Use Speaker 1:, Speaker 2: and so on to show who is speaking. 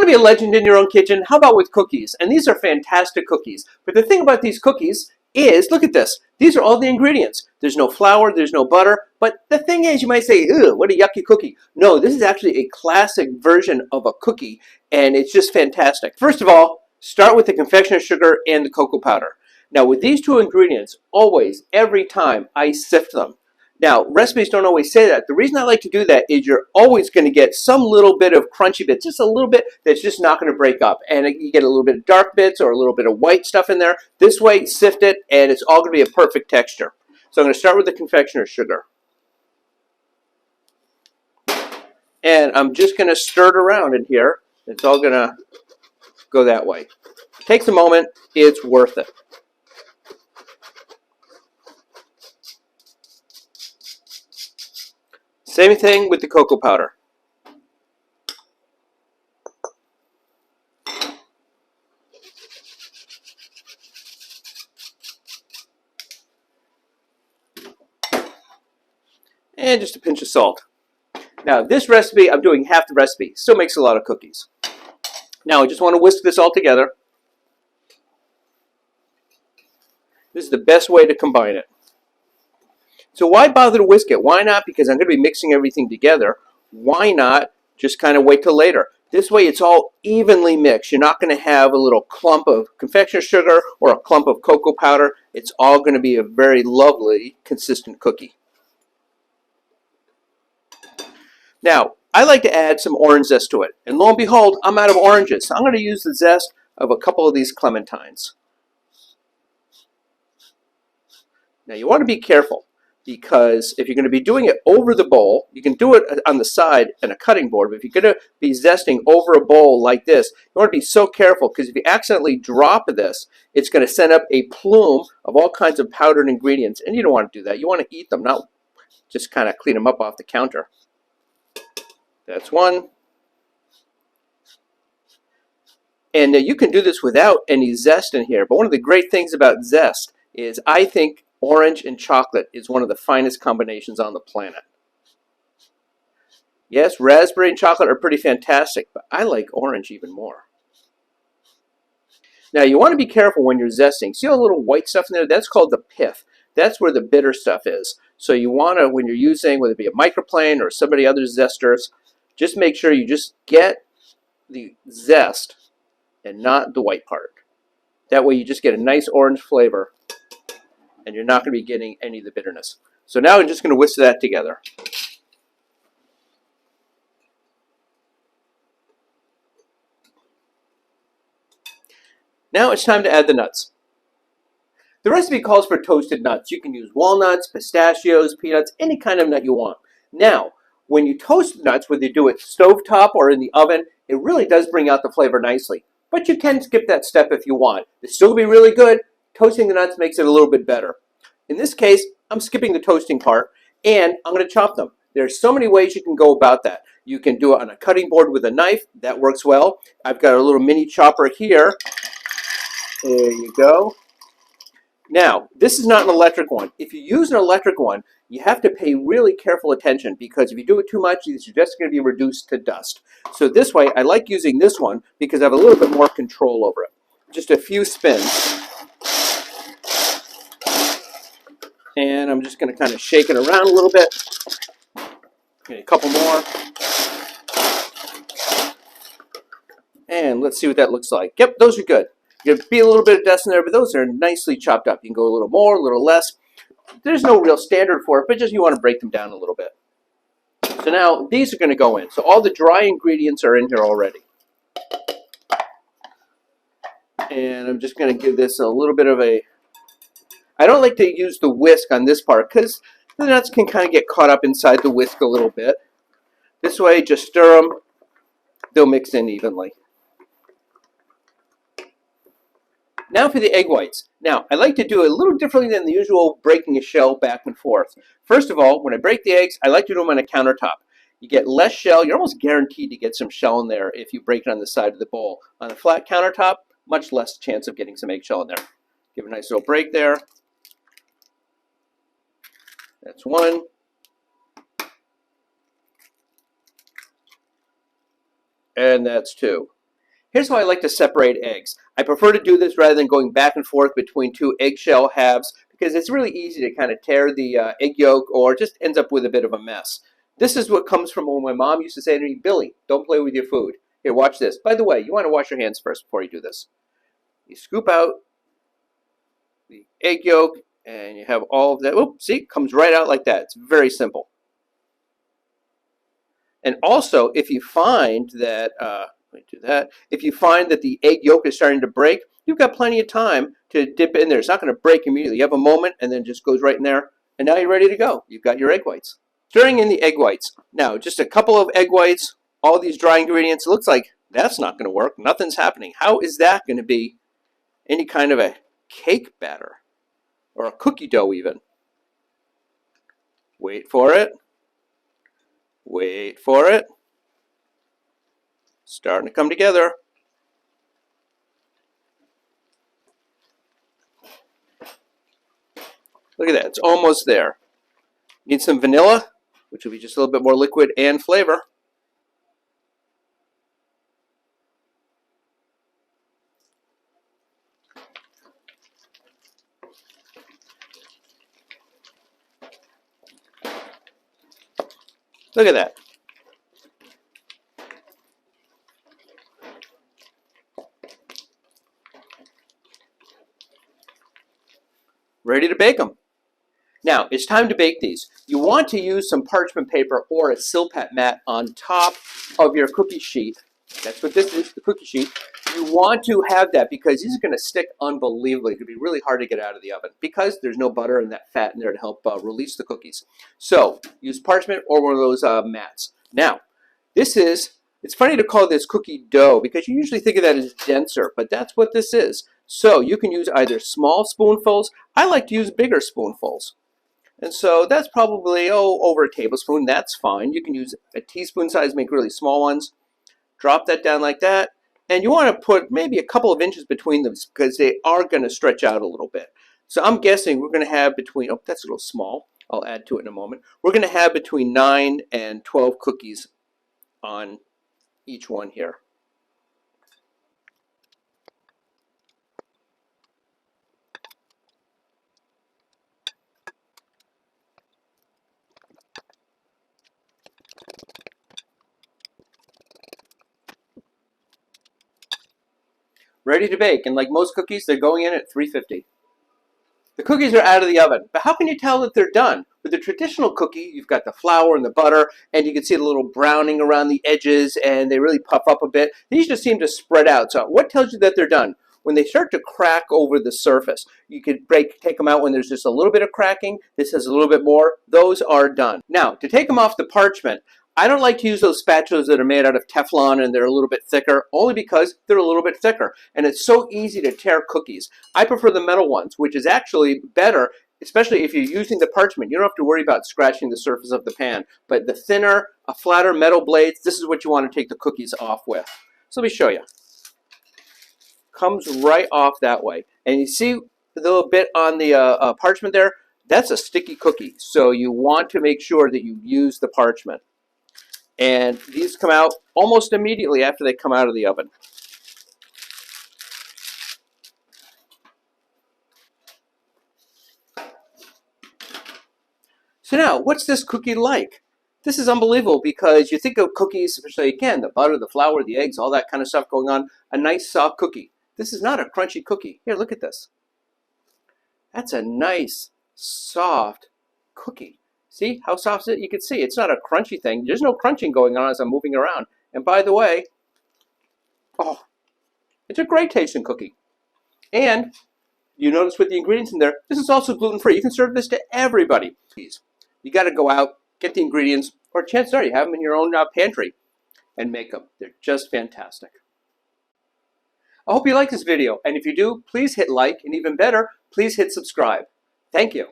Speaker 1: want to be a legend in your own kitchen? How about with cookies? And these are fantastic cookies. But the thing about these cookies is, look at this. These are all the ingredients. There's no flour, there's no butter. But the thing is, you might say, ew, what a yucky cookie. No, this is actually a classic version of a cookie, and it's just fantastic. First of all, start with the confectioner's sugar and the cocoa powder. Now, with these two ingredients, always, every time, I sift them. Now, recipes don't always say that. The reason I like to do that is you're always going to get some little bit of crunchy bits, just a little bit that's just not going to break up. And you get a little bit of dark bits or a little bit of white stuff in there. This way, sift it, and it's all going to be a perfect texture. So I'm going to start with the confectioner's sugar. And I'm just going to stir it around in here. It's all going to go that way. It takes a moment. It's worth it. Same thing with the cocoa powder. And just a pinch of salt. Now, this recipe, I'm doing half the recipe. Still makes a lot of cookies. Now, I just want to whisk this all together. This is the best way to combine it. So why bother to whisk it? Why not? Because I'm going to be mixing everything together. Why not just kind of wait till later? This way it's all evenly mixed. You're not going to have a little clump of confectioner's sugar or a clump of cocoa powder. It's all going to be a very lovely, consistent cookie. Now, I like to add some orange zest to it. And lo and behold, I'm out of oranges. So I'm going to use the zest of a couple of these clementines. Now, you want to be careful, because if you're going to be doing it over the bowl, you can do it on the side in a cutting board, but if you're going to be zesting over a bowl like this, you want to be so careful, because if you accidentally drop this, it's going to send up a plume of all kinds of powdered ingredients, and you don't want to do that. You want to eat them, not just kind of clean them up off the counter. That's one. And you can do this without any zest in here, but one of the great things about zest is I think orange and chocolate is one of the finest combinations on the planet. Yes, raspberry and chocolate are pretty fantastic, but I like orange even more. Now, you want to be careful when you're zesting. See all the little white stuff in there? That's called the pith. That's where the bitter stuff is. So you want to, when you're using, whether it be a microplane or somebody other zesters, just make sure you just get the zest and not the white part. That way you just get a nice orange flavor, and you're not going to be getting any of the bitterness. So now I'm just going to whisk that together. Now it's time to add the nuts. The recipe calls for toasted nuts. You can use walnuts, pistachios, peanuts, any kind of nut you want. Now, when you toast nuts, whether you do it stovetop or in the oven, it really does bring out the flavor nicely. But you can skip that step if you want. It's still going to be really good. Toasting the nuts makes it a little bit better. In this case, I'm skipping the toasting part, and I'm going to chop them. There's so many ways you can go about that. You can do it on a cutting board with a knife. That works well. I've got a little mini chopper here. There you go. Now, this is not an electric one. If you use an electric one, you have to pay really careful attention, because if you do it too much, it's just going to be reduced to dust. So this way, I like using this one because I have a little bit more control over it. Just a few spins. And I'm just going to kind of shake it around a little bit. Okay, a couple more. And let's see what that looks like. Yep, those are good. There'll be a little bit of dust in there, but those are nicely chopped up. You can go a little more, a little less. There's no real standard for it, but just you want to break them down a little bit. So now these are going to go in. So all the dry ingredients are in here already. And I'm just going to give this a little bit of a... I don't like to use the whisk on this part because the nuts can kind of get caught up inside the whisk a little bit. This way, just stir them. They'll mix in evenly. Now for the egg whites. Now, I like to do it a little differently than the usual breaking a shell back and forth. First of all, when I break the eggs, I like to do them on a countertop. You get less shell. You're almost guaranteed to get some shell in there if you break it on the side of the bowl. On a flat countertop, much less chance of getting some eggshell in there. Give a nice little break there. That's one. And that's two. Here's how I like to separate eggs. I prefer to do this rather than going back and forth between two eggshell halves because it's really easy to kind of tear the egg yolk or it just ends up with a bit of a mess. This is what comes from when my mom used to say to me, Billy, don't play with your food. Here, watch this. By the way, you want to wash your hands first before you do this. You scoop out the egg yolk and you have all of that. Oop, see, it comes right out like that. It's very simple. And also, if you find that, if you find that the egg yolk is starting to break, you've got plenty of time to dip in there. It's not going to break immediately. You have a moment, and then it just goes right in there, and now you're ready to go. You've got your egg whites. Stirring in the egg whites. Now, just a couple of egg whites, all these dry ingredients. It looks like that's not going to work. Nothing's happening. How is that going to be any kind of a cake batter or a cookie dough even? Wait for it. Wait for it. Starting to come together. Look at that. It's almost there. Need some vanilla, which will be just a little bit more liquid and flavor. Look at that. Ready to bake them. Now, it's time to bake these. You want to use some parchment paper or a silpat mat on top of your cookie sheet. That's what this is, the cookie sheet. You want to have that because these are going to stick unbelievably. It's going to be really hard to get out of the oven because there's no butter and that fat in there to help release the cookies. So, use parchment or one of those mats. Now, it's funny to call this cookie dough because you usually think of that as denser, but that's what this is. So, you can use either small spoonfuls. I like to use bigger spoonfuls. And so that's probably, over a tablespoon. That's fine. You can use a teaspoon size, make really small ones. Drop that down like that. And you want to put maybe a couple of inches between them because they are going to stretch out a little bit. So I'm guessing we're going to have between, that's a little small. I'll add to it in a moment. We're going to have between 9 and 12 cookies on each one here. Ready to bake, and like most cookies, they're going in at 350. The cookies are out of the oven, but how can you tell that they're done? With the traditional cookie, you've got the flour and the butter, and you can see a little browning around the edges, and they really puff up a bit. These just seem to spread out. So what tells you that they're done? When they start to crack over the surface, you could take them out when there's just a little bit of cracking. This has a little bit more. Those are done. Now, to take them off the parchment, I don't like to use those spatulas that are made out of Teflon and they're a little bit thicker, only because they're a little bit thicker. And it's so easy to tear cookies. I prefer the metal ones, which is actually better, especially if you're using the parchment. You don't have to worry about scratching the surface of the pan. But the thinner, flatter metal blades, this is what you want to take the cookies off with. So let me show you. Comes right off that way. And you see the little bit on the parchment there? That's a sticky cookie. So you want to make sure that you use the parchment. And these come out almost immediately after they come out of the oven. So now, what's this cookie like? This is unbelievable because you think of cookies, especially again, the butter, the flour, the eggs, all that kind of stuff going on, a nice soft cookie. This is not a crunchy cookie. Here, look at this. That's a nice, soft cookie. See how soft it is? You can see it's not a crunchy thing. There's no crunching going on as I'm moving around. And by the way, it's a great tasting cookie. And you notice with the ingredients in there, this is also gluten-free. You can serve this to everybody. You got to go out, get the ingredients, or chances are you have them in your own pantry and make them. They're just fantastic. I hope you like this video. And if you do, please hit like. And even better, please hit subscribe. Thank you.